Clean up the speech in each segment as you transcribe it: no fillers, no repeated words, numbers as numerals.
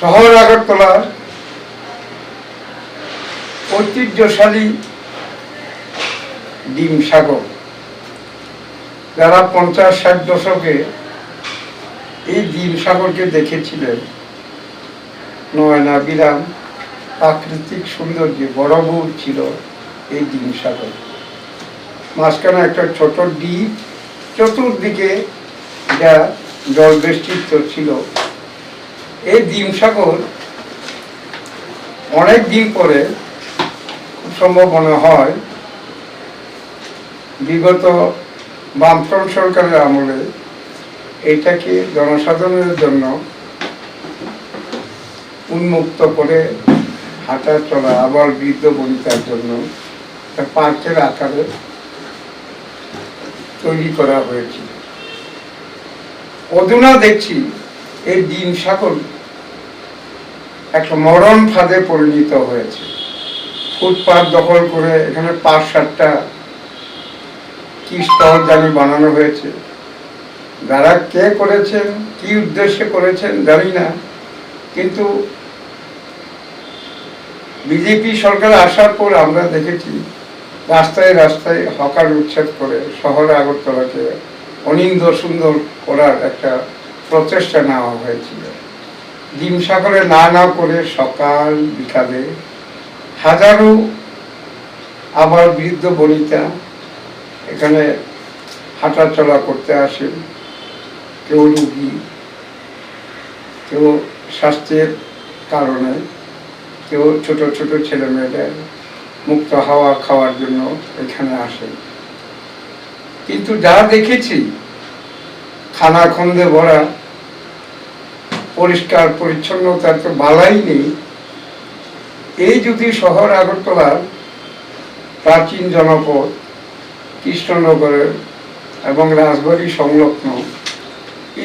শহর আগরতলার ঐতিহ্যশালী ডিম সাগর, যারা 50-60 দশকে এই ডিম সাগরকে দেখেছিলেন, নয়না বিরাম প্রাকৃতিক সৌন্দর্যে বড়ভূর ছিল এই ডিম সাগর। মাঝখানে একটা ছোট দ্বীপ, চতুর্দিকে যা জল বেষ্টিত ছিল। এই ডিম সাগর অনেক দিন পরে, খুব সম্ভব মনে হয় বিগত বামফ্রন্ট সরকারের আমলে, এটাকে জনসাধারণের জন্য উন্মুক্ত করে হাঁটা চলা আবার বৃদ্ধ বনিতার জন্য পার্কের আকারে তৈরি করা হয়েছিল। অধুনা দেখছি এই ডিম সাগর একটা মরণ ফাঁদে পরিণত হয়েছে। ফুটপাত দখল করে এখানে 5-7টা কি স্টল জানি বানানো হয়েছে। যারা কে করেছেন, কি উদ্দেশ্যে করেছেন জানি না, কিন্তু বিজেপি সরকার আসার পর আমরা দেখেছি রাস্তায় রাস্তায় হকার উচ্ছেদ করে শহরে আগরতলাকে অনিন্দ সুন্দর করার একটা প্রচেষ্টা নেওয়া হয়েছিল। ডিম সাগরে না করে সকাল বিকালে হাজারো আবার বৃদ্ধ বনিতা এখানে হাঁটা চলা করতে আসে। কেউ রুগী, কেউ স্বাস্থ্যের কারণে, কেউ ছোট ছোট ছেলে মেয়েদের মুক্ত হাওয়া খাওয়ার জন্য এখানে আসে। কিন্তু যা দেখেছি খানাখন্দে ভরা, পরিষ্কার পরিচ্ছন্নতার তো বালাই নেই। এই যদি শহর আগরতলার প্রাচীন জনপদ কৃষ্ণনগরের এবং রাজবাড়ী সংলগ্ন,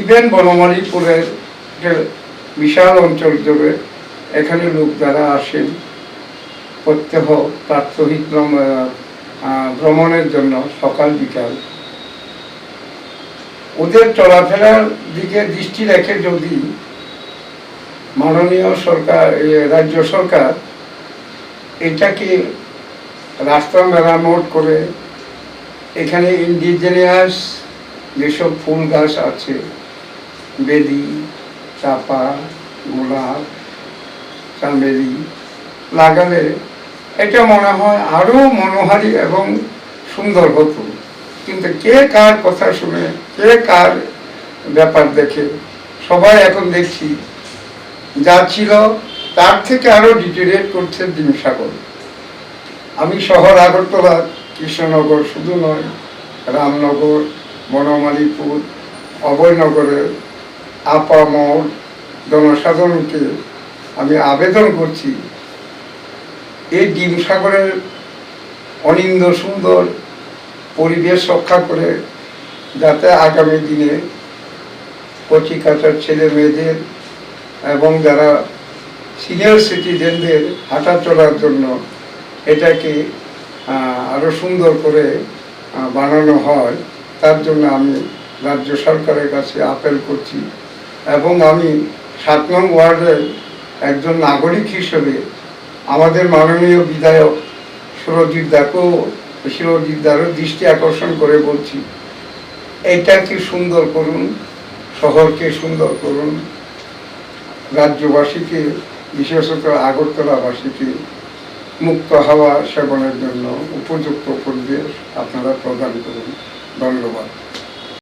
ইভেন বনমালীপুরের বিশাল অঞ্চল জুড়ে এখানে লোক যারা আসেন প্রত্যহ প্রাত্যহিক ভ্রমণের জন্য সকাল বিকাল, ওদের চলাফেরার দিকে দৃষ্টি রেখে যদি মাননীয় সরকার, রাজ্য সরকার এটাকে রাস্তা মেরামত করে এখানে ইন্ডিজিনিয়াস যেসব ফুল গাছ আছে, বেলি, চাপা, গোলাপ, চামেলি লাগালে এটা মনে হয় আরো মনোহারী এবং সুন্দর হতো। কিন্তু কে কার কথা শুনে, কে কার ব্যাপার দেখে, সবাই এখন দেখছি যা ছিল তার থেকে আরো ডিটেরিয়েট করছে ডিম সাগর। আমি শহর আগরতলা, কৃষ্ণনগর শুধু নয়, রামনগর, বনমালীপুর, অভয়নগরের আপামর জনসাধারণকে আমি আবেদন করছি, এই ডিম সাগরের অনিন্দ সুন্দর পরিবেশ রক্ষা করে যাতে আগামী দিনে কচিকাঁচার ছেলে মেয়েদের এবং যারা সিনিয়র সিটিজেনদের হাঁটা চলার জন্য এটাকে আরো সুন্দর করে বানানো হয়, তার জন্য আমি রাজ্য সরকারের কাছে আপিল করছি। এবং আমি 7 নং ওয়ার্ডের একজন নাগরিক হিসেবে আমাদের মাননীয় বিধায়ক সুরজিৎ দারও দৃষ্টি আকর্ষণ করে বলছি, এইটাকে সুন্দর করুন, শহরকে সুন্দর করুন, রাজ্যবাসীকে বিশেষত আগরতলাবাসীকে মুক্ত হাওয়া সেবনের জন্য উপযুক্ত পরিবেশ আপনারা প্রদান করুন। ধন্যবাদ।